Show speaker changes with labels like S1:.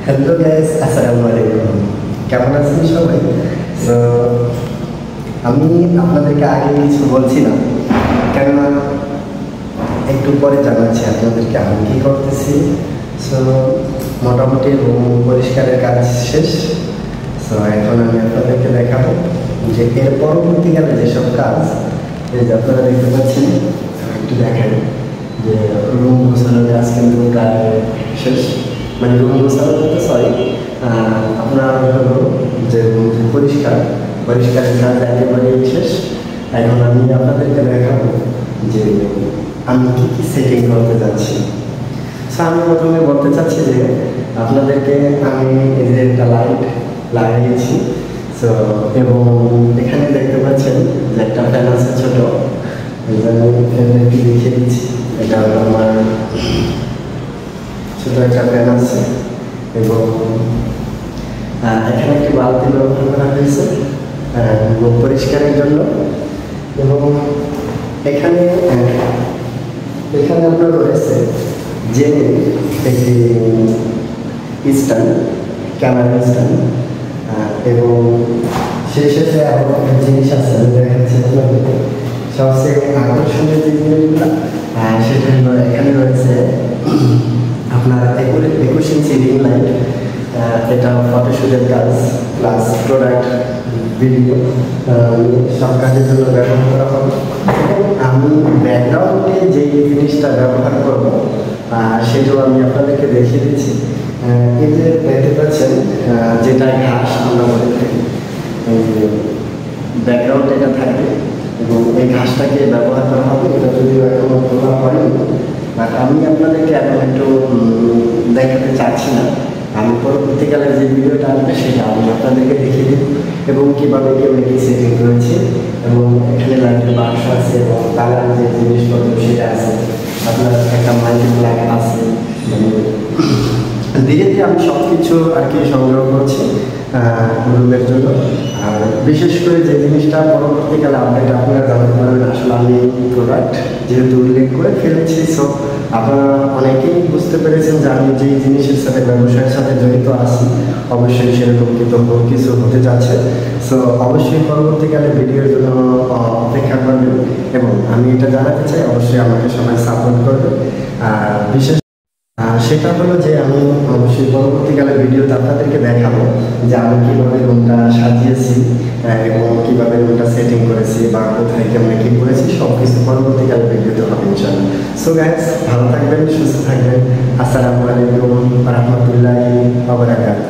S1: Hello guys, আসসালামু আলাইকুম। কেমন আছেন সবাই? সো আমি আপনাদেরকে আগে কিছু বলছিলাম, কেননা একটু পরে জানাচ্ছি আপনাদেরকে আমি কী করতেছি। সো মোটামুটি রুম পরিষ্কারের কাজ শেষ। সো এখন আমি আপনাদেরকে দেখাবো যে এর পরবর্তীকালে যেসব কাজ, এই যে আপনারা দেখতে পাচ্ছেন, একটু দেখেন যে রুম গোছানোর কাজ কিন্তু প্রায় শেষ। মানে রুম গোছানো বলতে সরি, আপনার হলো যে পরিষ্কারের কাজ একেবারে শেষ। এখন আমি আপনাদেরকে দেখাবো যে আমি কী কী সেটিং করতে যাচ্ছি। সো আমি প্রথমে বলতে চাচ্ছি যে আপনাদেরকে আমি এই যে একটা লাইট লাগিয়েছি। সো এবং এখানে দেখতে পাচ্ছেন যে একটা ফ্যান আছে ছোট, এই জন্য ফ্যানটাকে দেখিয়ে দিচ্ছি। এটা আমার ছোট একটা ফ্যান আছে এবং এখানে একটি বালতি ব্যবহার করা হয়েছে রুম পরিষ্কারের জন্য। এবং এখানে আপনার রয়েছে যে একটি স্ট্যান্ড, ক্যামেরা স্ট্যান্ড, এবং সেই সাথে আরও একটা জিনিস আছে, আমি দেখাচ্ছি আপনাদের। সবচেয়ে আকর্ষণীয় যে জিনিসগুলো সেটা হলো এখানে রয়েছে আপনার 21 ইঞ্চি রিং লাইট। এটা ফটোশ্যুটের কাজ প্লাস প্রোডাক্ট ভিডিও সব কাজের জন্য ব্যবহার করা হবে। আমি ব্যাকগ্রাউন্ডে যে জিনিসটা ব্যবহার করব সেটাও আমি আপনাদেরকে দেখিয়ে দিচ্ছি। এই যে দেখতে পাচ্ছেন যেটা ঘাস আমরা বলে থাকি, ব্যাকগ্রাউন্ড এটা থাকবে এবং এই ঘাসটাকে ব্যবহার করা হবে। এটা যদিও এখনো তোলা হয়নি, বাট আমি আপনাদেরকে এখন একটু দেখাতে চাচ্ছি না। আমি পরবর্তীকালে যে ভিডিওটা আসবে সেটা আমি আপনাদেরকে দেখিয়ে দিই এবং কীভাবে কি সেটিং রয়েছে এবং এখানে লাইটের বাক্স আছে এবং কালার যে জিনিসপত্র সেটা আছে। আপনার একটা মাল্টিপ্লাগ আছে, মানে ধীরে ধীরে আমি সব কিছু আর কি সংগ্রহ করছি রুমের জন্য। আর বিশেষ করে যে জিনিসটা পরবর্তীকালে আপডেট আপনারা জানতে পারবেন, আসলে আমি প্রোডাক্ট যেহেতু উল্লেখ করে ফেলেছি। সো আপনারা অনেকেই বুঝতে পেরেছেন যে আমি যেই জিনিসের সাথে ব্যবসায়ের সাথে জড়িত আছি, অবশ্যই সেরকম কিছু হতে যাচ্ছে। সো অবশ্যই পরবর্তীকালে ভিডিওর জন্য অপেক্ষা করবেন এবং আমি এটা জানাতে চাই অবশ্যই আমাকে সবাই সাপোর্ট করবে। আর বিশেষ সেটা হলো যে আমি অবশ্যই পরবর্তীকালে ভিডিওতে আপনাদেরকে দেখাবো যে আমি কীভাবে রুমটা সাজিয়েছি এবং কীভাবে রুমটা সেটিং করেছি বা কোথায় কেমন কী করেছি, সব কিছু পরবর্তীকালে ভিডিওতে হবে ইনশাআল্লাহ। সো গাইস, ভালো থাকবেন, সুস্থ থাকবেন। আসসালামু আলাইকুম ওয়া রাহমাতুল্লাহি ওয়া বারাকাতুহু।